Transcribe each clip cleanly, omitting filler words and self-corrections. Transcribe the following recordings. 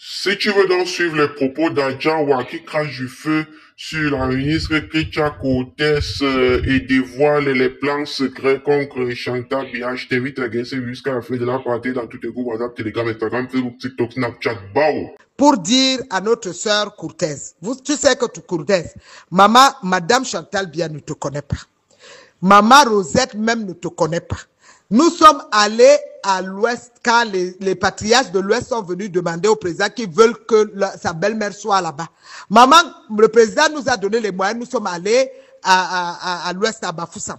Si tu veux donc suivre les propos d'Adjawa qui crache du feu sur la ministre Ketia Cortez et dévoile les plans secrets contre Chantal Biya, je t'invite à rester jusqu'à la fin de la partie dans tous les groupes WhatsApp, Telegram, Instagram, Facebook, TikTok, Snapchat, Bao. Pour dire à notre sœur Cortez, tu sais que Cortez, Madame Chantal Biya ne te connaît pas. Maman Rosette même ne te connaît pas. Nous sommes allés à l'Ouest quand les patriarches de l'Ouest sont venus demander au président qu'ils veulent que sa belle-mère soit là-bas. Maman, le président nous a donné les moyens, nous sommes allés à l'Ouest, à Bafoussam.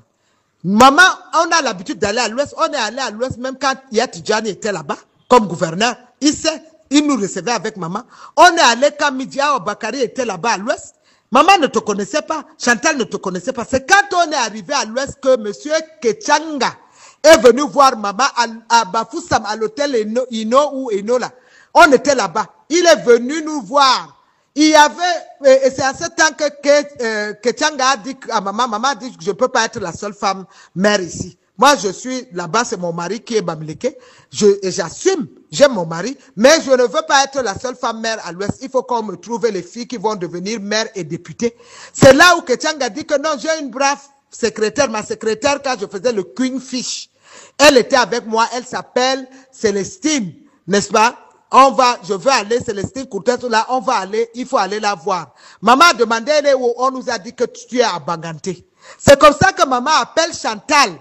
Maman, on a l'habitude d'aller à l'Ouest, on est allé à l'Ouest même quand Yatidjani était là-bas, comme gouverneur. Il nous recevait avec maman. On est allé quand Midia Bakari était là-bas à l'Ouest. Maman ne te connaissait pas, Chantal ne te connaissait pas. C'est quand on est arrivé à l'Ouest que monsieur Kechanga est venu voir maman à Bafoussam, à l'hôtel Ino ou Enola. On était là-bas. Il est venu nous voir. Il y avait, et c'est à ce temps que Kechanga a dit à maman a dit que je ne peux pas être la seule femme mère ici. Moi, je suis là-bas, c'est mon mari qui est Bamileke. Et j'assume, j'aime mon mari, mais je ne veux pas être la seule femme mère à l'Ouest. Il faut qu'on me trouve les filles qui vont devenir mères et députées. C'est là où Kechanga dit que non, j'ai une brave secrétaire. Ma secrétaire, quand je faisais le Queen Fish, elle était avec moi, elle s'appelle Célestine, n'est-ce pas? Je veux aller, Célestine Cortez, là, on va aller, il faut aller la voir. Maman a demandé, on nous a dit que tu es à Banganté. C'est comme ça que maman appelle Chantal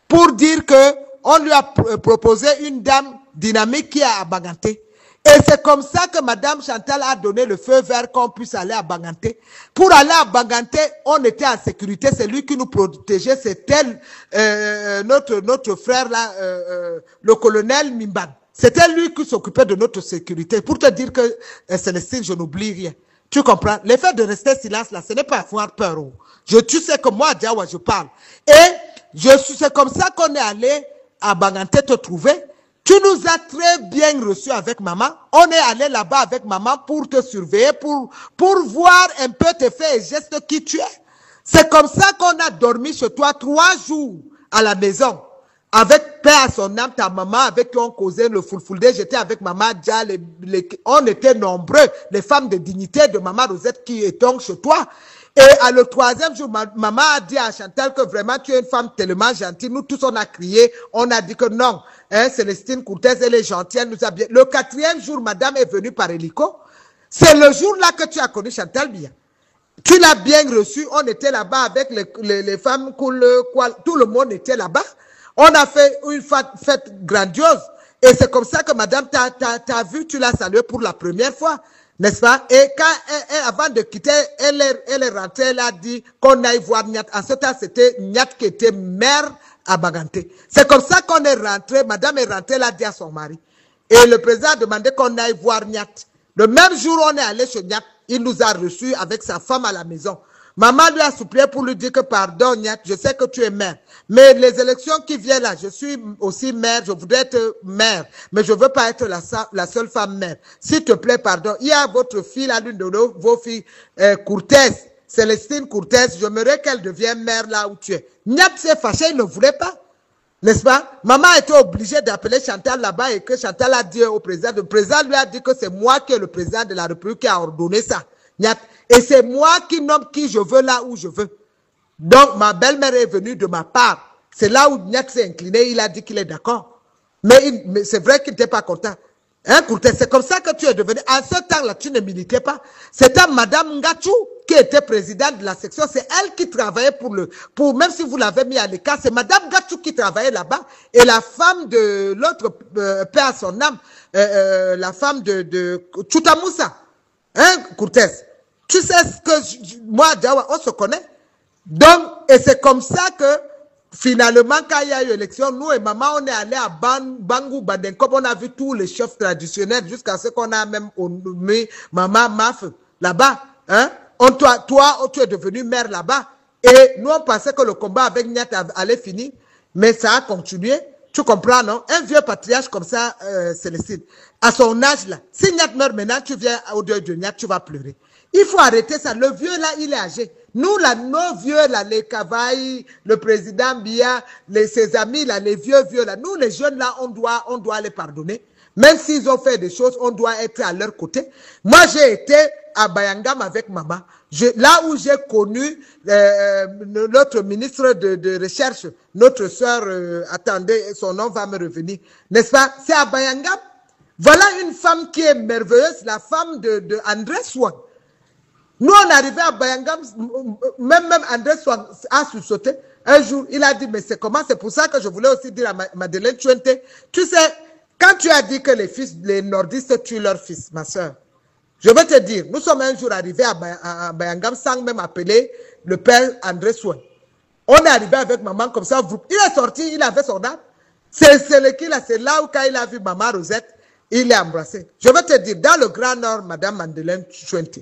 pour dire que on lui a proposé une dame dynamique qui est à Banganté. Et c'est comme ça que Madame Chantal a donné le feu vert qu'on puisse aller à Banganté. Pour aller à Banganté, on était en sécurité. C'est lui qui nous protégeait. C'était notre frère là, le colonel Mimban. C'était lui qui s'occupait de notre sécurité. Pour te dire que Célestine, je n'oublie rien. Tu comprends? L'effet de rester silence là, ce n'est pas avoir peur. Tu sais que moi, Diawa, je parle. Et c'est comme ça qu'on est allé à Banganté te trouver. Tu nous as très bien reçus avec maman. On est allé là-bas avec maman pour te surveiller, pour voir un peu tes faits et gestes qui tu es. C'est comme ça qu'on a dormi chez toi 3 jours à la maison. Avec paix à son âme, ta maman, avec qui on causait le fulfulde. J'étais avec maman Dja, on était nombreux, les femmes de dignité de maman Rosette qui étaient chez toi. Et à le 3e jour, maman a dit à Chantal que vraiment tu es une femme tellement gentille. Nous tous on a crié, on a dit que non, hein, Célestine Cortez, elle est gentille, elle nous a bien. Le 4e jour, madame est venue par hélico. C'est le jour-là que tu as connu Chantal Biya. Tu l'as bien reçu, on était là-bas avec les femmes, tout le monde était là-bas. On a fait une fête grandiose. Et c'est comme ça que madame t'a vu, tu l'as salué pour la première fois. N'est-ce pas? Et quand avant de quitter, elle est rentrée, elle a dit qu'on aille voir Nyat. En ce temps, c'était Nyat qui était maire à Banganté. C'est comme ça qu'on est rentré. Madame est rentrée, elle a dit à son mari. Et le président a demandé qu'on aille voir Nyat. Le même jour, on est allé chez Nyat. Il nous a reçus avec sa femme à la maison. Maman lui a supplié pour lui dire que pardon, Nyat, je sais que tu es mère. Mais les élections qui viennent là, je suis aussi mère, je voudrais être mère, mais je ne veux pas être la seule femme mère. S'il te plaît, pardon. Il y a votre fille, là, l'une de vos filles, Cortez, Célestine Cortez, j'aimerais qu'elle devienne mère là où tu es. Nyat s'est fâché, il ne voulait pas. N'est-ce pas? Maman a été obligée d'appeler Chantal là-bas et que Chantal a dit au président. Le président lui a dit que c'est moi qui est le président de la République qui a ordonné ça. Nyat. Et c'est moi qui nomme qui je veux là où je veux. Donc, ma belle-mère est venue de ma part. C'est là où Nyat s'est incliné, il a dit qu'il est d'accord. Mais c'est vrai qu'il n'était pas content. Hein, Cortez, c'est comme ça que tu es devenu. En ce temps-là, tu ne militais pas. C'était Madame Ngachou qui était présidente de la section. C'est elle qui travaillait même si vous l'avez mis à l'écart, c'est Madame Ngachou qui travaillait là-bas. Et la femme de l'autre père à son âme, la femme de Chutamoussa. Hein, Cortez? Tu sais ce que moi, Diawa, on se connaît. Donc, et c'est comme ça que, finalement, quand il y a eu l'élection, nous et maman, on est allé à Bangou, Badenkop, on a vu tous les chefs traditionnels jusqu'à ce qu'on a même mis maman Maf là-bas. Hein? Toi, tu es devenu mère là-bas. Et nous, on pensait que le combat avec Nyat allait finir, mais ça a continué. Tu comprends, non? Un vieux patriarche comme ça, Célestine, à son âge là, si Nyat meurt maintenant, tu viens au deuil de Nyat, tu vas pleurer. Il faut arrêter ça. Le vieux là, il est âgé. Nous là, nos vieux là, les Kavaï, le président Biya, ses amis là, les vieux là, nous les jeunes là, on doit les pardonner. Même s'ils ont fait des choses, on doit être à leur côté. Moi, j'ai été à Bayangam avec maman. Là où j'ai connu notre ministre de recherche, notre soeur, attendez, son nom va me revenir, n'est-ce pas? C'est à Bayangam. Voilà une femme qui est merveilleuse, la femme de André Swan. Nous, on arrivait à Bayangam, même André Swan a sursauté. Un jour, il a dit, mais c'est comment? C'est pour ça que je voulais aussi dire à Madeleine Chuente, tu sais, quand tu as dit que les nordistes tuent leurs fils, ma soeur, je vais te dire, nous sommes un jour arrivés à Bayangam sans même appeler le père André Swan. On est arrivé avec maman comme ça, il est sorti, il avait son âme. C'est là où quand il a vu maman Rosette, il l'a embrassé. Je vais te dire, dans le Grand Nord, madame Madeleine Chuente,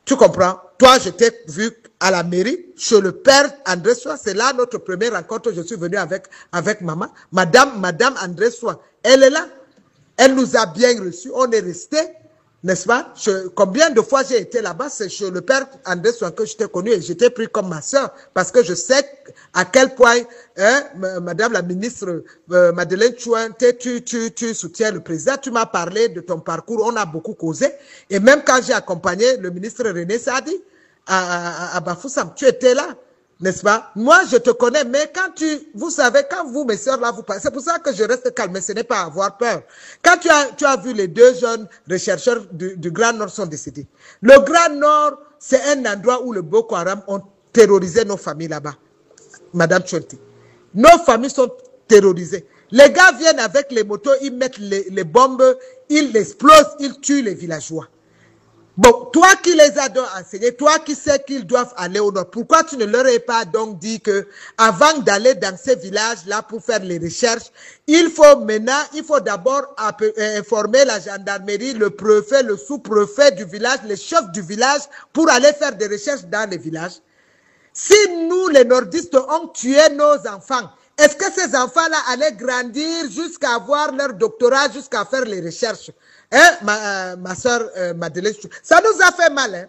tu comprends? Toi, je t'ai vu à la mairie, chez le père André Soin. C'est là notre première rencontre. Je suis venu avec maman. Madame André Soin, elle est là. Elle nous a bien reçus. On est resté, n'est-ce pas? Combien de fois j'ai été là-bas? C'est chez le père André Soin que je t'ai connu et j'étais pris comme ma soeur. Parce que je sais à quel point, madame la ministre Madeleine Chouin, tu soutiens le président. Tu m'as parlé de ton parcours. On a beaucoup causé. Et même quand j'ai accompagné le ministre René Sadi à Bafoussam, tu étais là, n'est-ce pas? Moi, je te connais, mais vous savez, quand vous, mes soeurs, là, vous parlez, c'est pour ça que je reste calme, mais ce n'est pas avoir peur. Quand tu as vu les deux jeunes chercheurs du Grand Nord sont décédés. Le Grand Nord, c'est un endroit où le Boko Haram ont terrorisé nos familles là-bas. Madame Chonti. Nos familles sont terrorisées. Les gars viennent avec les motos, ils mettent les bombes, ils explosent, ils tuent les villageois. Bon, toi qui les as donc enseignés, toi qui sais qu'ils doivent aller au nord, pourquoi tu ne leur as pas donc dit que avant d'aller dans ces villages-là pour faire les recherches, il faut d'abord informer la gendarmerie, le préfet, le sous-préfet du village, les chefs du village pour aller faire des recherches dans les villages. Si nous, les nordistes, on tué nos enfants, est-ce que ces enfants-là allaient grandir jusqu'à avoir leur doctorat, jusqu'à faire les recherches? Hein, ma soeur Madeleine, ça nous a fait mal. Hein?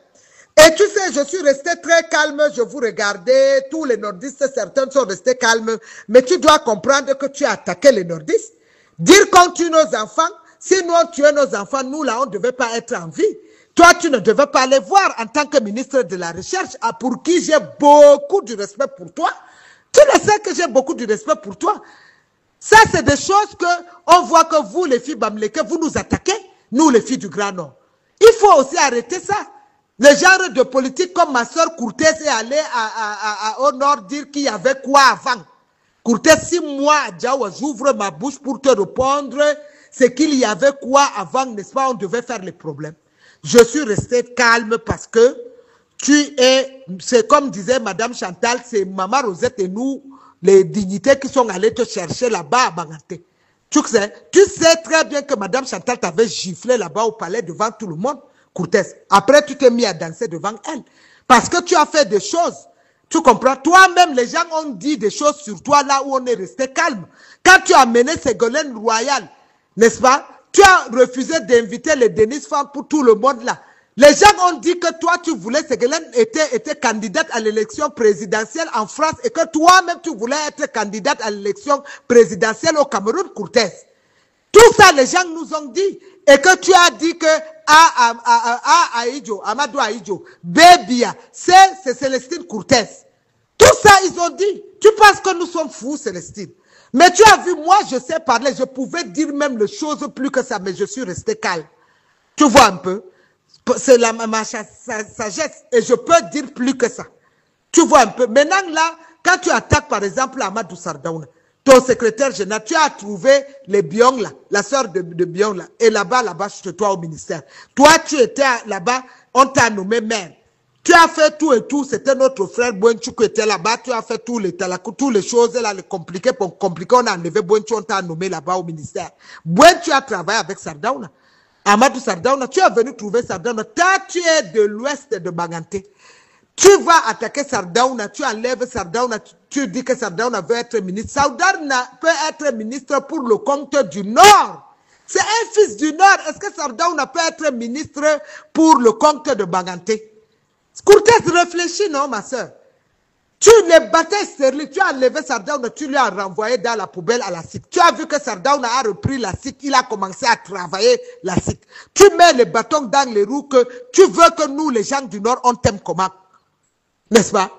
Et tu sais, je suis resté très calme, je vous regardais, tous les nordistes, certains sont restés calmes, mais tu dois comprendre que tu as attaqué les nordistes. Dire qu'on tue nos enfants, si nous on tuait nos enfants, nous là, on ne devait pas être en vie. Toi, tu ne devais pas les voir en tant que ministre de la Recherche, pour qui j'ai beaucoup de respect pour toi. Tu le sais que j'ai beaucoup de respect pour toi. Ça, c'est des choses que on voit que vous, les filles Bamleke, vous nous attaquez, nous, les filles du Grand Nord. Il faut aussi arrêter ça. Le genre de politique comme ma soeur Courtez est allée au Nord dire qu'il y avait quoi avant. Courtez, 6 mois à Djawa, j'ouvre ma bouche pour te répondre, c'est qu'il y avait quoi avant, n'est-ce pas, on devait faire les problèmes. Je suis resté calme parce que c'est comme disait Madame Chantal, c'est Maman Rosette et nous, les dignités qui sont allés te chercher là-bas à Banganté. Tu sais très bien que Madame Chantal t'avait giflé là-bas au palais devant tout le monde, Courtez. Après, tu t'es mis à danser devant elle. Parce que tu as fait des choses. Tu comprends? Toi-même, les gens ont dit des choses sur toi là où on est resté calme. Quand tu as mené Ségolène Royal, n'est-ce pas? Tu as refusé d'inviter les Denis Fan pour tout le monde là. Les gens ont dit que toi, tu voulais, Ségolène était candidate à l'élection présidentielle en France et que toi-même, tu voulais être candidate à l'élection présidentielle au Cameroun, Courtez. Tout ça, les gens nous ont dit. Et que tu as dit que Amadou Aïdjo, Bébia, c'est Célestine Courtez. Tout ça, ils ont dit. Tu penses que nous sommes fous, Célestine. Mais tu as vu, moi, je sais parler. Je pouvais dire même les choses plus que ça, mais je suis resté calme. Tu vois un peu? C'est ma sagesse et je peux dire plus que ça. Tu vois un peu. Maintenant là, quand tu attaques par exemple Amadou Sardaouna, ton secrétaire général, tu as trouvé les Biong là, la soeur de Biong là, et là-bas chez toi au ministère. Toi, tu étais là-bas, on t'a nommé maire. Tu as fait tout et tout, c'était notre frère Bouenchou qui était là-bas, tu as fait toutes les choses là, les compliquées, pour compliquer, on a enlevé Bouenchou, on t'a nommé là-bas au ministère. Bouenchou a travaillé avec Sardaouna. Amadou Sardaouna, tu es venu trouver Sardaouna. Tu es de l'ouest de Banganté. Tu vas attaquer Sardaouna, tu enlèves Sardaouna, tu dis que Sardaouna veut être ministre. Sardaouna peut être ministre pour le compte du Nord. C'est un fils du Nord. Est-ce que Sardaouna peut être ministre pour le compte de Banganté? Courtez, réfléchis, non, ma soeur? Tu les battais sérieux, tu as enlevé Sardaouna, tu lui as renvoyé dans la poubelle à la SIC. Tu as vu que Sardaouna a repris la SIC, il a commencé à travailler la SIC. Tu mets les bâtons dans les roues que tu veux que nous, les gens du Nord, on t'aime comment? N'est-ce pas?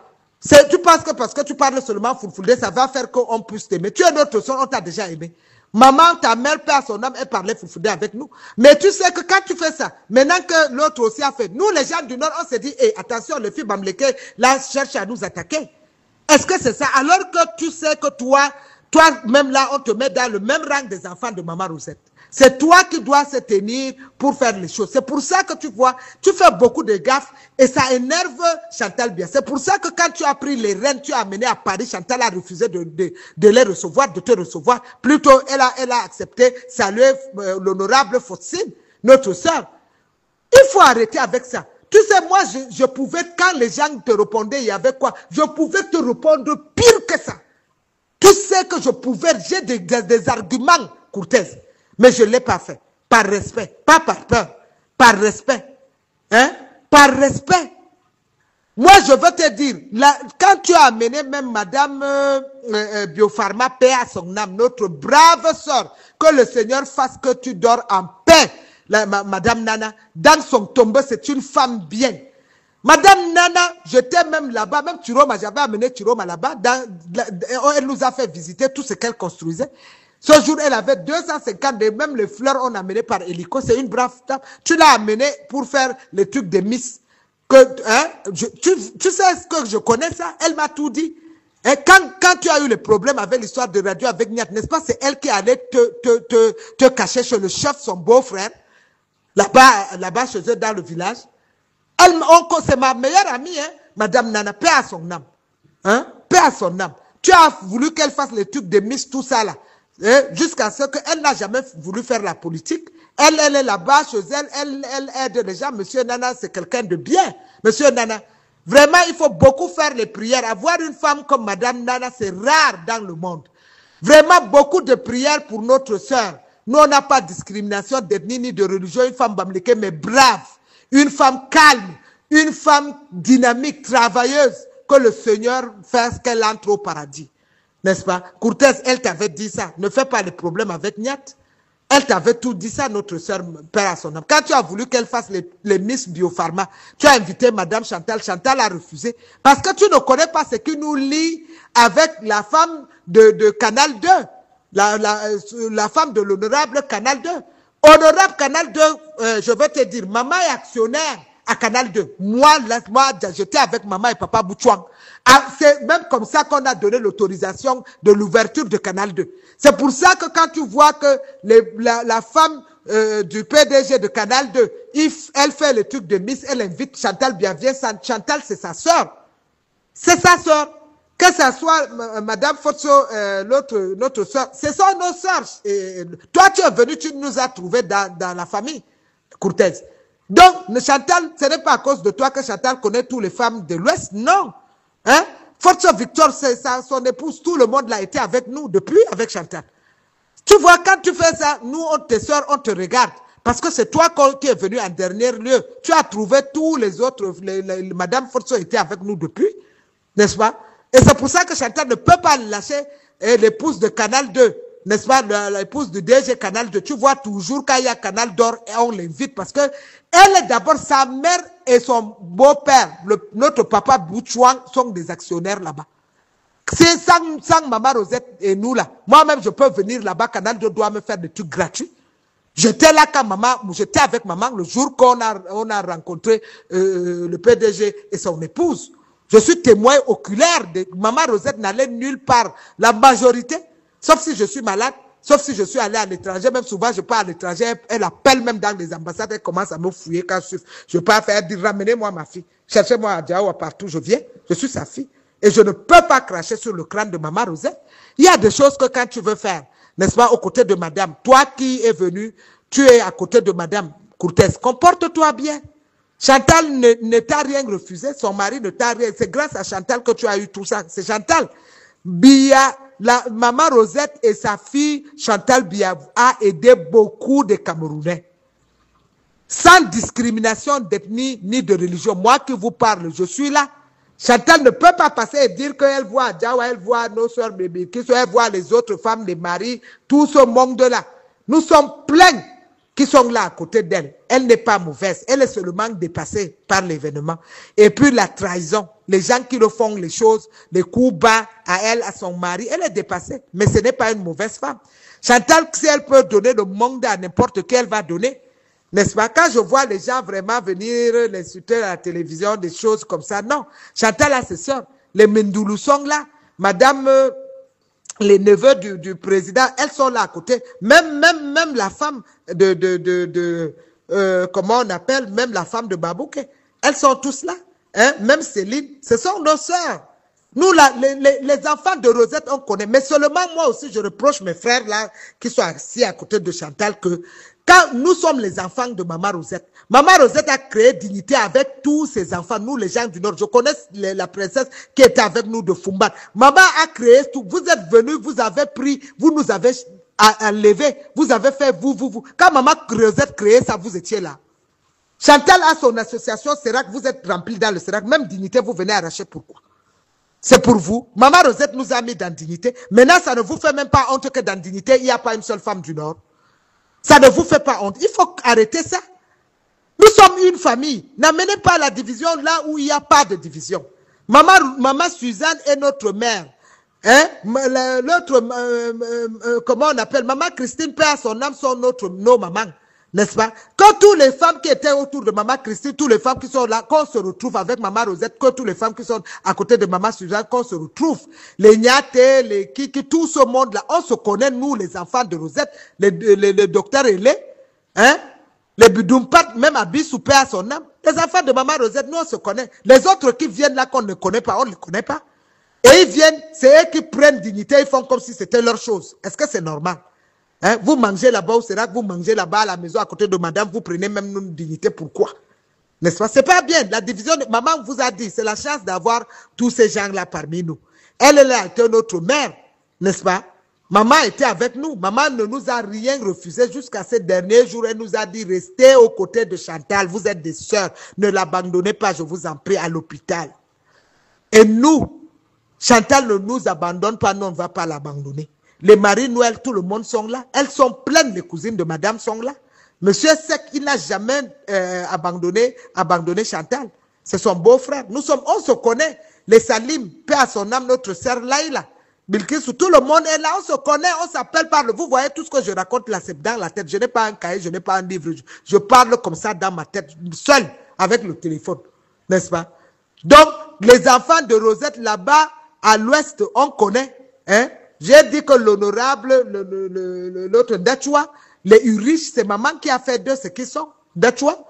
Tu penses que parce que tu parles seulement Fulfulde, ça va faire qu'on puisse t'aimer. Tu es notre son, on t'a déjà aimé. Maman, ta mère, père, son âme, elle parlait Fulfulde avec nous. Mais tu sais que quand tu fais ça, maintenant que l'autre aussi a fait, nous les gens du Nord, on s'est dit, hey, attention, les filles Bamleke, là, cherchent à nous attaquer. Est-ce que c'est ça? Alors que tu sais que toi-même là, on te met dans le même rang des enfants de Maman Rosette. C'est toi qui dois se tenir pour faire les choses. C'est pour ça que tu vois, tu fais beaucoup de gaffes et ça énerve Chantal Biya. C'est pour ça que quand tu as pris les rênes, tu as amené à Paris, Chantal a refusé de les recevoir, de te recevoir. Plutôt, elle a accepté saluer l'honorable Faustine, notre sœur. Il faut arrêter avec ça. Tu sais, moi, je pouvais, quand les gens te répondaient, il y avait quoi? Je pouvais te répondre pire que ça. Tu sais que je pouvais, j'ai des arguments, Cortez. Mais je ne l'ai pas fait. Par respect. Pas par peur. Par respect. Hein? Par respect. Moi, je veux te dire, quand tu as amené même Madame Biopharma, paix à son âme, notre brave sœur, que le Seigneur fasse que tu dors en paix, Madame Nana, dans son tombeau, c'est une femme bien. Madame Nana, j'étais même là-bas, même Chiroma, j'avais amené Chiroma là-bas, elle nous a fait visiter tout ce qu'elle construisait. Ce jour, elle avait 250, et même les fleurs, on a amené par hélico. C'est une brave dame. Tu l'as amené pour faire les trucs de Miss. Tu sais ce que je connais ça? Elle m'a tout dit. Et quand tu as eu le problème avec l'histoire de radio avec Niat, n'est-ce pas? C'est elle qui allait te cacher chez le chef, son beau-frère, là-bas chez eux dans le village. C'est ma meilleure amie, hein? Madame Nana, paix à son âme. Hein? Paix à son âme. Tu as voulu qu'elle fasse les trucs de Miss, tout ça là. Jusqu'à ce qu'elle n'a jamais voulu faire la politique. Elle est là-bas chez elle, elle aide les gens. Monsieur Nana, c'est quelqu'un de bien. Monsieur Nana, vraiment, il faut beaucoup faire les prières. Avoir une femme comme Madame Nana, c'est rare dans le monde. Vraiment, beaucoup de prières pour notre sœur. Nous, on n'a pas de discrimination d'ethnie ni de religion. Une femme bamleke, mais brave. Une femme calme. Une femme dynamique, travailleuse. Que le Seigneur fasse qu'elle entre au paradis. N'est-ce pas? Cortez, elle t'avait dit ça. Ne fais pas de problème avec Niat. Elle t'avait tout dit ça, notre sœur, père à son âme. Quand tu as voulu qu'elle fasse les Miss Biopharma, tu as invité Madame Chantal. Chantal a refusé. Parce que tu ne connais pas ce qui nous lie avec la femme de Canal 2. La femme de l'honorable Canal 2. Honorable Canal 2, je vais te dire, maman est actionnaire à Canal 2. Moi j'étais avec maman et papa Boutchouang. C'est même comme ça qu'on a donné l'autorisation de l'ouverture de Canal 2. C'est pour ça que quand tu vois que la femme du PDG de Canal 2, elle fait le truc de Miss, elle invite Chantal Bienvient. Chantal, c'est sa sœur. C'est sa sœur. Que ça soit Madame Fotso, notre sœur, ce sont nos sœurs. Toi, tu es venu, tu nous as trouvés dans la famille, Cortez. Donc, Chantal, ce n'est pas à cause de toi que Chantal connaît toutes les femmes de l'Ouest, non. Hein? Forza Victor, c'est son épouse, tout le monde l'a été avec nous depuis, avec Chantal. Tu vois, quand tu fais ça, nous, tes soeurs, on te regarde. Parce que c'est toi qui es venu en dernier lieu. Tu as trouvé tous les autres, Madame Forza était avec nous depuis, n'est-ce pas? Et c'est pour ça que Chantal ne peut pas lâcher l'épouse de Canal 2. N'est-ce pas, l'épouse du DG Canal 2. Tu vois toujours quand il y a Canal d'Or, on l'invite parce que elle est d'abord, sa mère et son beau-père, notre papa Boutchouang, sont des actionnaires là-bas. C'est sans Maman Rosette et nous là. Moi-même, je peux venir là-bas, Canal 2 doit me faire des trucs gratuits. J'étais là quand j'étais avec maman le jour qu'on a rencontré le PDG et son épouse. Je suis témoin oculaire de Maman Rosette n'allait nulle part. La majorité, sauf si je suis malade, sauf si je suis allé à l'étranger, même souvent je pars à l'étranger, elle appelle même dans les ambassades, elle commence à me fouiller quand je pars faire, elle dit ramenez-moi ma fille, cherchez-moi à Diaoua partout, je viens, je suis sa fille. Et je ne peux pas cracher sur le crâne de Maman Rosette. Il y a des choses que quand tu veux faire, n'est-ce pas, aux côtés de madame, toi qui es venu, tu es à côté de madame Cortez, comporte-toi bien. Chantal ne t'a rien refusé, son mari ne t'a rien, c'est grâce à Chantal que tu as eu tout ça, c'est Chantal. Biya, Maman Rosette et sa fille Chantal Biya a aidé beaucoup de Camerounais. Sans discrimination d'ethnie ni de religion. Moi qui vous parle, je suis là. Chantal ne peut pas passer et dire qu'elle voit Adjawa, elle voit nos soeurs bébés, elle voit les autres femmes, les maris, tout ce monde-là. Nous sommes pleins qui sont là à côté d'elle. Elle n'est pas mauvaise. Elle est seulement dépassée par l'événement. Et puis la trahison, les gens qui le font, les choses, les coups bas à elle, à son mari, elle est dépassée. Mais ce n'est pas une mauvaise femme. Chantal, si elle peut donner le monde à n'importe qui, elle va donner. N'est-ce pas? Quand je vois les gens vraiment venir l'insulter à la télévision, des choses comme ça, non. Chantal a ses soeurs. Les Mendoulou sont là. Madame, les neveux du président, elles sont là à côté. Même la femme comment on appelle, même la femme de Babouké. Elles sont tous là. Hein? Même Céline, ce sont nos sœurs. Nous, là, les enfants de Rosette, on connaît. Mais seulement moi aussi, je reproche mes frères là, qui sont assis à côté de Chantal, que quand nous sommes les enfants de Maman Rosette, Maman Rosette a créé Dignité avec tous ses enfants, nous les gens du Nord. Je connais la princesse qui était avec nous de Fumbat. Maman a créé tout. Vous êtes venus, vous avez pris, vous nous avez enlevé, vous avez fait vous. Quand Maman Rosette créait ça, vous étiez là. Chantal a son association Serac, vous êtes remplis dans le Serac. Même Dignité, vous venez arracher. Pourquoi? C'est pour vous. Maman Rosette nous a mis dans Dignité. Maintenant, ça ne vous fait même pas honte que dans Dignité, il n'y a pas une seule femme du Nord. Ça ne vous fait pas honte. Il faut arrêter ça. Nous sommes une famille. N'amenez pas la division là où il n'y a pas de division. Maman Suzanne est notre mère. Hein? L'autre, comment on appelle? Maman Christine, paix à son âme, sont nos mamans. N'est-ce pas? Quand toutes les femmes qui étaient autour de Maman Christine, toutes les femmes qui sont là, qu'on se retrouve avec Maman Rosette, que toutes les femmes qui sont à côté de Maman Suzanne, qu'on se retrouve. Les Niaté, les Kiki, tout ce monde-là, on se connaît, nous, les enfants de Rosette, les docteurs Elé, hein? Les Bidoumpat, même à Bissoupé à son âme. Les enfants de Maman Rosette, nous, on se connaît. Les autres qui viennent là, qu'on ne connaît pas, on ne les connaît pas. Et ils viennent, c'est eux qui prennent Dignité, ils font comme si c'était leur chose. Est-ce que c'est normal? Hein? Vous mangez là-bas au Sérac, vous mangez là-bas à la maison à côté de madame, vous prenez même une Dignité. Pourquoi? N'est-ce pas? C'est pas bien. La division, maman vous a dit, c'est la chance d'avoir tous ces gens-là parmi nous. Elle a été notre mère, n'est-ce pas? Maman était avec nous. Maman ne nous a rien refusé jusqu'à ces derniers jours. Elle nous a dit, restez aux côtés de Chantal. Vous êtes des sœurs. Ne l'abandonnez pas, je vous en prie, à l'hôpital. Et nous, Chantal ne nous abandonne pas, nous, on ne va pas l'abandonner. Les Marie-Noël, tout le monde sont là. Elles sont pleines, les cousines de madame sont là. Monsieur Sek, il n'a jamais abandonné Chantal. C'est son beau-frère. On se connaît. Les Salim, paix à son âme, notre sœur Laïla. Bilkis, tout le monde est là, on se connaît, on s'appelle par le... Vous voyez tout ce que je raconte là, c'est dans la tête. Je n'ai pas un cahier, je n'ai pas un livre. Je parle comme ça dans ma tête, seul, avec le téléphone. N'est-ce pas? Donc, les enfants de Rosette là-bas, à l'ouest, on connaît. Hein? J'ai dit que l'honorable, l'autre Dachua, les Urish, c'est maman qui a fait d'eux ce qu'ils sont. Dachua.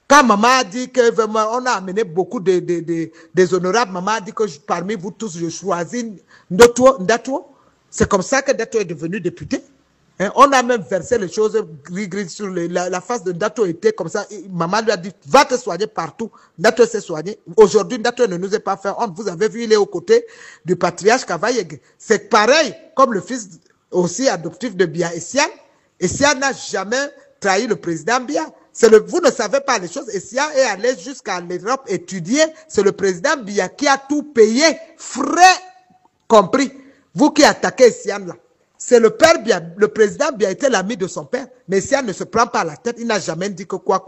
Quand maman a dit que vraiment, on a amené beaucoup des honorables, maman a dit que parmi vous tous, je choisis Ndatuo. C'est comme ça que Ndatuo est devenu député. Hein? On a même versé les choses gris sur la face de Ndatuo était comme ça. Maman lui a dit, va te soigner partout. Ndatuo s'est soigné. Aujourd'hui, Ndatuo ne nous est pas fait honte. Vous avez vu, il est aux côtés du patriarche Kavayeg. C'est pareil, comme le fils aussi adoptif de Bia Essian. Essian n'a jamais trahi le président Bia. Vous ne savez pas les choses. Essian est allé jusqu'à l'Europe étudier. C'est le président Bia qui a tout payé, frais compris. Vous qui attaquez Essian là. C'est le père Bia, le président Bia était l'ami de son père. Mais Essian ne se prend pas la tête. Il n'a jamais dit que quoi.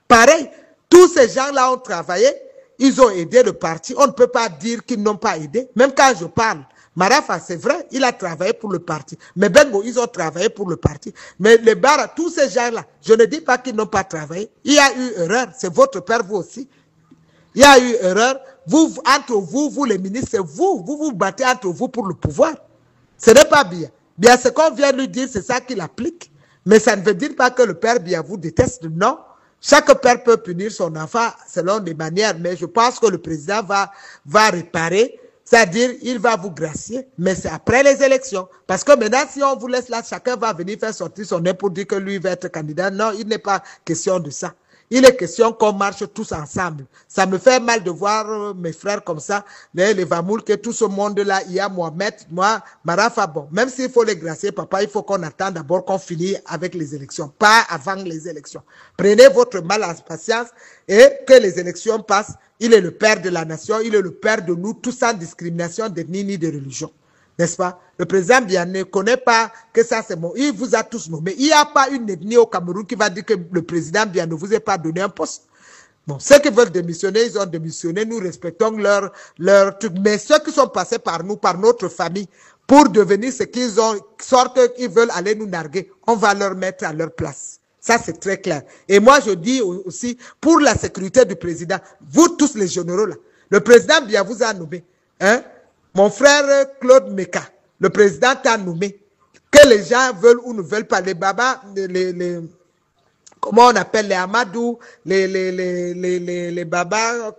Pareil, tous ces gens-là ont travaillé. Ils ont aidé le parti. On ne peut pas dire qu'ils n'ont pas aidé. Même quand je parle. Marafa, c'est vrai, il a travaillé pour le parti. Mais Bengo, ils ont travaillé pour le parti. Mais les Bara, tous ces gens-là, je ne dis pas qu'ils n'ont pas travaillé. Il y a eu erreur. C'est votre père, vous aussi. Il y a eu erreur. Vous, entre vous les ministres, vous battez entre vous pour le pouvoir. Ce n'est pas bien. Bien, ce qu'on vient lui dire, c'est ça qu'il applique. Mais ça ne veut dire pas que le père Bia vous déteste. Non. Chaque père peut punir son enfant selon des manières. Mais je pense que le président va réparer. C'est-à-dire, il va vous gracier, mais c'est après les élections. Parce que maintenant, si on vous laisse là, chacun va venir faire sortir son nez pour dire que lui va être candidat. Non, il n'est pas question de ça. Il est question qu'on marche tous ensemble. Ça me fait mal de voir mes frères comme ça, les Vamoul, que tout ce monde-là, il y a Mohamed, moi, Marafa, bon, même s'il faut les gracier, papa, il faut qu'on attende d'abord qu'on finisse avec les élections, pas avant les élections. Prenez votre mal en patience et que les élections passent. Il est le père de la nation, il est le père de nous, tous sans discrimination d'ethnie ni de religion. N'est-ce pas? Le président Biya ne connaît pas que ça c'est bon. Il vous a tous nommé. Il n'y a pas une ethnie au Cameroun qui va dire que le président Biya ne vous a pas donné un poste. Bon, ceux qui veulent démissionner, ils ont démissionné. Nous respectons leur truc. Mais ceux qui sont passés par nous, par notre famille, pour devenir ce qu'ils ont, sorte qu'ils veulent aller nous narguer, on va leur mettre à leur place. Ça, c'est très clair. Et moi, je dis aussi, pour la sécurité du président, vous tous les généraux là, le président Biya vous a nommé. Hein? Mon frère Claude Meka, le président t'a nommé. Que les gens veulent ou ne veulent pas, les babas, comment on appelle les Amadou, les babas,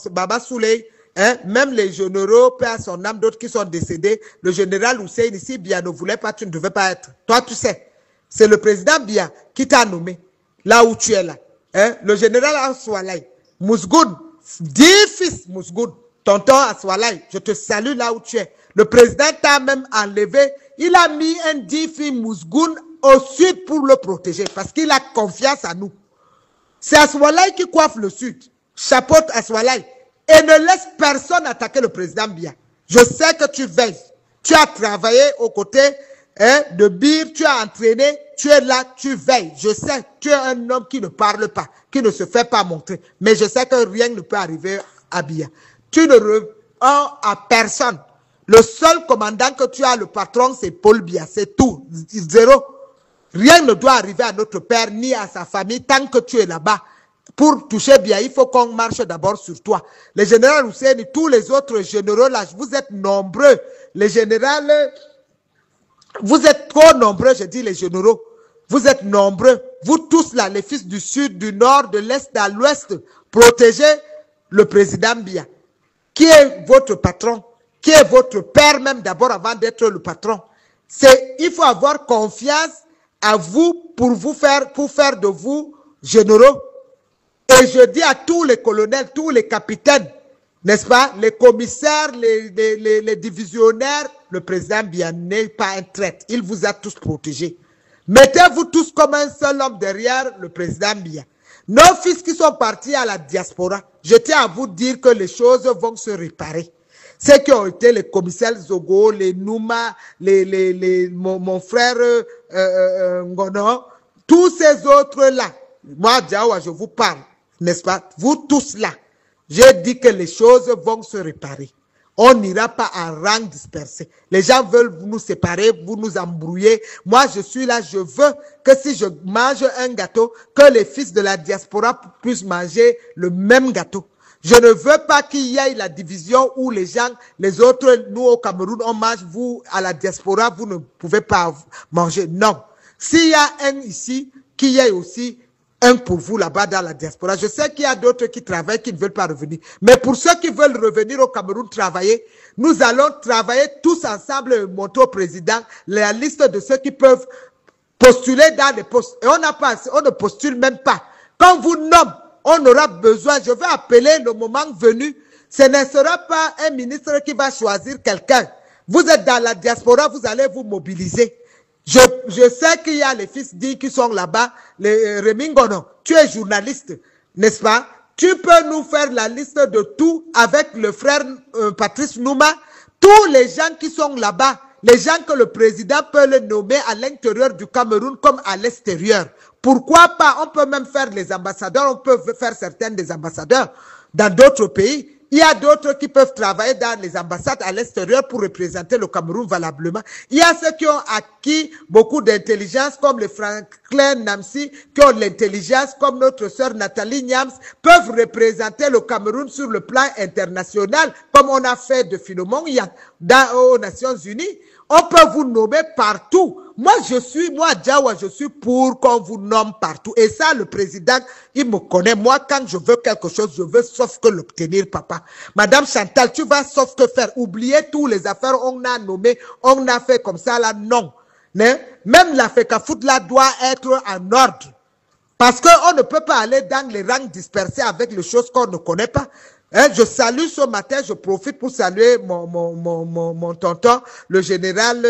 Baba Souley, hein? Même les généraux, paix à son âme, d'autres qui sont décédés. Le général Hussein ici, Biya ne voulait pas, tu ne devais pas être. Toi, tu sais. C'est le président Biya qui t'a nommé, là où tu es là. Hein? Le général Aswalay, Mousgoud, 10 fils Mousgoud, tonton Aswalay, je te salue là où tu es. Le président t'a même enlevé, il a mis un 10 fils Mousgoud au sud pour le protéger, parce qu'il a confiance en nous. C'est Aswalay qui coiffe le sud, chapeaute Aswalay, et ne laisse personne attaquer le président Biya. Je sais que tu veilles, tu as travaillé aux côtés de Bir, tu as entraîné, tu es là, tu veilles. Je sais, tu es un homme qui ne parle pas, qui ne se fait pas montrer. Mais je sais que rien ne peut arriver à Biya. Tu ne rends à personne. Le seul commandant que tu as, le patron, c'est Paul Biya. C'est tout. Zéro. Rien ne doit arriver à notre père ni à sa famille tant que tu es là-bas. Pour toucher Biya, il faut qu'on marche d'abord sur toi. Le général Hussein, tous les autres généraux, là, vous êtes nombreux. Les généraux... Vous êtes trop nombreux, je dis les généraux. Vous êtes nombreux. Vous tous là, les fils du sud, du nord, de l'est, à l'ouest, protégez le président Biya. Qui est votre patron? Qui est votre père même d'abord avant d'être le patron? Il faut avoir confiance à vous pour faire de vous généraux. Et je dis à tous les colonels, tous les capitaines, n'est-ce pas, les commissaires, les divisionnaires, le président Biya n'est pas un traître. Il vous a tous protégés. Mettez-vous tous comme un seul homme derrière le président Biya. Nos fils qui sont partis à la diaspora, je tiens à vous dire que les choses vont se réparer. Ceux qui ont été les commissaires Zogo, les Nouma, mon frère Ngono, tous ces autres-là, moi, Diawa, je vous parle, n'est-ce pas, vous tous là, j'ai dit que les choses vont se réparer. On n'ira pas en rang dispersé. Les gens veulent nous séparer, vous nous embrouiller. Moi, je suis là, je veux que si je mange un gâteau, que les fils de la diaspora puissent manger le même gâteau. Je ne veux pas qu'il y ait la division où les gens, les autres, nous au Cameroun, on mange, vous à la diaspora, vous ne pouvez pas manger. Non. S'il y a un ici, qu'il y ait aussi un pour vous là-bas dans la diaspora. Je sais qu'il y a d'autres qui travaillent, qui ne veulent pas revenir. Mais pour ceux qui veulent revenir au Cameroun travailler, nous allons travailler tous ensemble et monter au président la liste de ceux qui peuvent postuler dans les postes. Et on ne postule même pas. Quand vous nommez, on aura besoin, je vais appeler le moment venu, ce ne sera pas un ministre qui va choisir quelqu'un. Vous êtes dans la diaspora, vous allez vous mobiliser. Je sais qu'il y a les fils dits qui sont là-bas, les Remingono, tu es journaliste, n'est-ce pas? Tu peux nous faire la liste de tout avec le frère Patrice Nouma, tous les gens qui sont là-bas, les gens que le président peut les nommer à l'intérieur du Cameroun comme à l'extérieur. Pourquoi pas? On peut même faire les ambassadeurs, on peut faire certains des ambassadeurs dans d'autres pays. Il y a d'autres qui peuvent travailler dans les ambassades à l'extérieur pour représenter le Cameroun valablement. Il y a ceux qui ont acquis beaucoup d'intelligence, comme les Franklin Namsi, qui ont l'intelligence, comme notre sœur Nathalie Niams, peuvent représenter le Cameroun sur le plan international, comme on a fait de Philemon Yang aux Nations Unies. On peut vous nommer partout. Moi, Diawa, je suis pour qu'on vous nomme partout. Et ça, le président, il me connaît. Moi, quand je veux quelque chose, je veux sauf que l'obtenir, papa. Madame Chantal, tu vas sauf que faire. Oubliez tous les affaires, on a nommé, on a fait comme ça, là, non. Même la FECAFOOT, là, doit être en ordre. Parce qu'on ne peut pas aller dans les rangs dispersés avec les choses qu'on ne connaît pas. Hein, je salue ce matin, je profite pour saluer mon tonton, le général,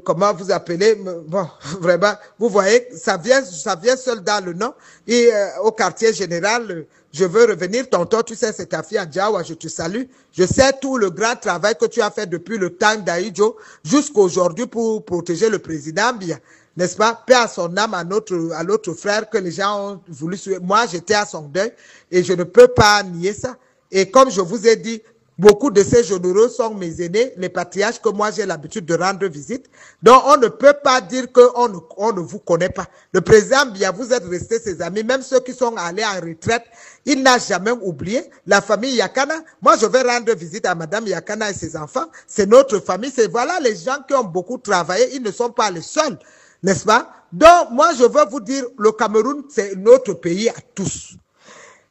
comment vous appelez, bon, vraiment, vous voyez, ça vient seul dans le nom. Et au quartier général, je veux revenir, tonton, tu sais, c'est ta fille Adjawa, je te salue. Je sais tout le grand travail que tu as fait depuis le temps d'Aïdjo jusqu'à aujourd'hui pour protéger le président Biya. N'est-ce pas? Paix à son âme, à l'autre frère que les gens ont voulu suivre. Moi, j'étais à son deuil et je ne peux pas nier ça. Et comme je vous ai dit, beaucoup de ces généraux sont mes aînés, les patriarches que moi j'ai l'habitude de rendre visite. Donc on ne peut pas dire qu'on ne vous connaît pas. Le président Biya, vous êtes restés ses amis, même ceux qui sont allés en retraite, il n'a jamais oublié. La famille Yakana, moi je vais rendre visite à madame Yakana et ses enfants. C'est notre famille, c'est voilà les gens qui ont beaucoup travaillé, ils ne sont pas les seuls. N'est-ce pas? Donc, moi, je veux vous dire, le Cameroun, c'est notre pays à tous.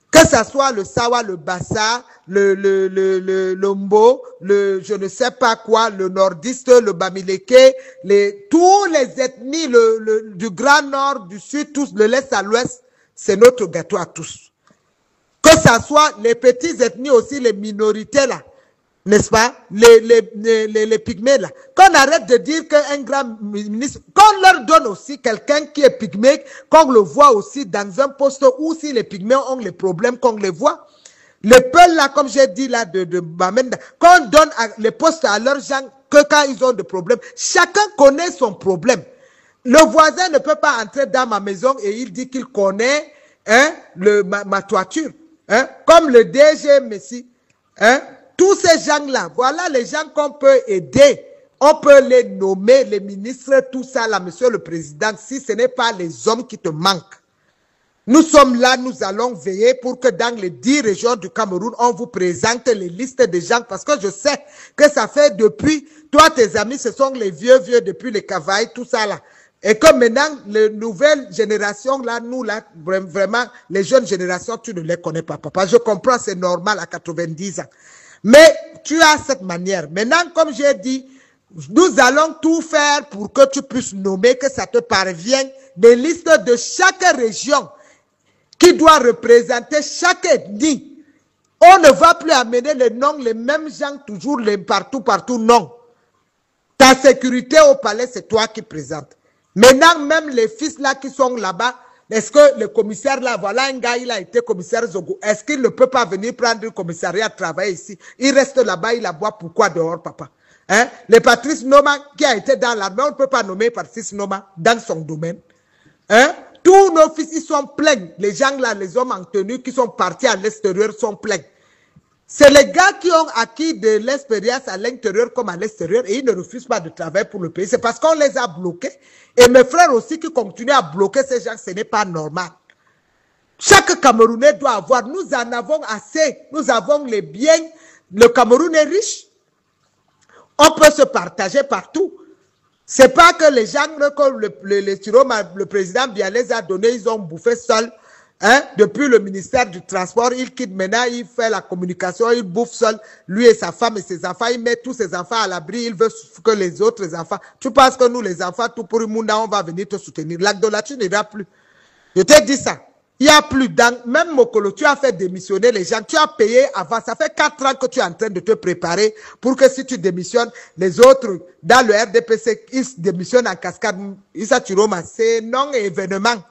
Que ce soit le Sawa, le Bassa, le Mbo, je ne sais pas quoi, le nordiste, le Bamileke, tous les ethnies du Grand Nord, du Sud, tous, de l'Est à l'Ouest, c'est notre gâteau à tous. Que ce soit les petites ethnies aussi, les minorités là, n'est-ce pas, les pygmées là. Qu'on arrête de dire qu'un grand ministre, qu'on leur donne aussi quelqu'un qui est pygmée, qu'on le voit aussi dans un poste où si les pygmées ont les problèmes, qu'on les voit. Les peuls là, comme j'ai dit là de Bamenda, qu'on donne les postes à leurs gens que quand ils ont des problèmes. Chacun connaît son problème. Le voisin ne peut pas entrer dans ma maison et il dit qu'il connaît hein, ma toiture. Hein, comme le DG Messi. Hein, tous ces gens-là, voilà les gens qu'on peut aider. On peut les nommer, les ministres, tout ça là, monsieur le président, si ce n'est pas les hommes qui te manquent. Nous sommes là, nous allons veiller pour que dans les 10 régions du Cameroun, on vous présente les listes des gens, parce que je sais que ça fait depuis, toi, tes amis, ce sont les vieux depuis les Cavailles, tout ça là. Et que maintenant, les nouvelles générations, là, nous, là, vraiment, les jeunes générations, tu ne les connais pas, papa. Je comprends, c'est normal à 90 ans. Mais tu as cette manière. Maintenant, comme j'ai dit, nous allons tout faire pour que tu puisses nommer, que ça te parvienne, des listes de chaque région qui doit représenter chaque ethnie. On ne va plus amener les noms, les mêmes gens, toujours les partout, non. Ta sécurité au palais, c'est toi qui présentes. Maintenant, même les fils là qui sont là-bas, est-ce que le commissaire là, voilà un gars, il a été commissaire Zogo, est-ce qu'il ne peut pas venir prendre le commissariat, travailler ici? Il reste là-bas, il aboie, pourquoi dehors, papa? Hein? Le Patrice Noma qui a été dans l'armée, on ne peut pas nommer Patrice Noma dans son domaine. Hein? Tous nos fils, ils sont pleins. Les gens là, les hommes en tenue qui sont partis à l'extérieur sont pleins. C'est les gars qui ont acquis de l'expérience à l'intérieur comme à l'extérieur et ils ne refusent pas de travailler pour le pays. C'est parce qu'on les a bloqués. Et mes frères aussi qui continuent à bloquer ces gens, ce n'est pas normal. Chaque Camerounais doit avoir, nous en avons assez, nous avons les biens. Le Cameroun est riche. On peut se partager partout. C'est pas que les gens, comme le président Biya les a donnés, ils ont bouffé seuls. Hein? Depuis le ministère du Transport, il quitte maintenant, il fait la communication, il bouffe seul, lui et sa femme et ses enfants, il met tous ses enfants à l'abri, il veut que les autres enfants. Tu penses que nous, les enfants, tout pour le monde, on va venir te soutenir. L'Agdolature n'ira plus. Je t'ai dit ça. Il n'y a plus même Mokolo, tu as fait démissionner les gens, tu as payé avant, ça fait 4 ans que tu es en train de te préparer pour que si tu démissionnes, les autres, dans le RDPC, ils démissionnent en cascade. Issa Chiroma, c'est non-événement.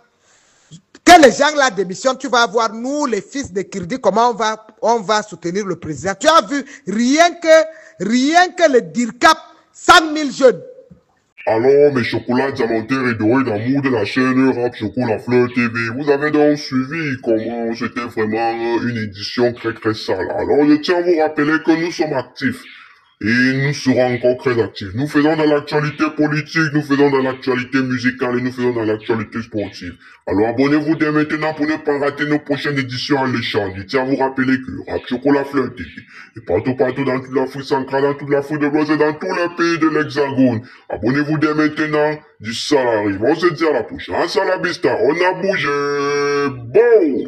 Que les gens là démissionnent, tu vas voir, nous, les fils de Kirdi, comment on va soutenir le président. Tu as vu, rien que le DIRCAP, 100 000 jeunes. Alors, mes chocolats diamantaires et dorés d'amour de la chaîne Rap Chocolat Fleur TV, vous avez donc suivi comment c'était vraiment une édition très sale. Alors, je tiens à vous rappeler que nous sommes actifs. Et nous serons encore très actifs. Nous faisons de l'actualité politique, nous faisons de l'actualité musicale et nous faisons de l'actualité sportive. Alors abonnez-vous dès maintenant pour ne pas rater nos prochaines éditions alléchantes. Je tiens à vous rappeler que Rap Chocolat Fleur TV est partout dans toute l'Afrique centrale, dans toute l'Afrique de l'Ouest et dans tous les pays de l'Hexagone. Abonnez-vous dès maintenant, du sale arrive. On se dit à la prochaine. Salabista, on a bougé. Bon!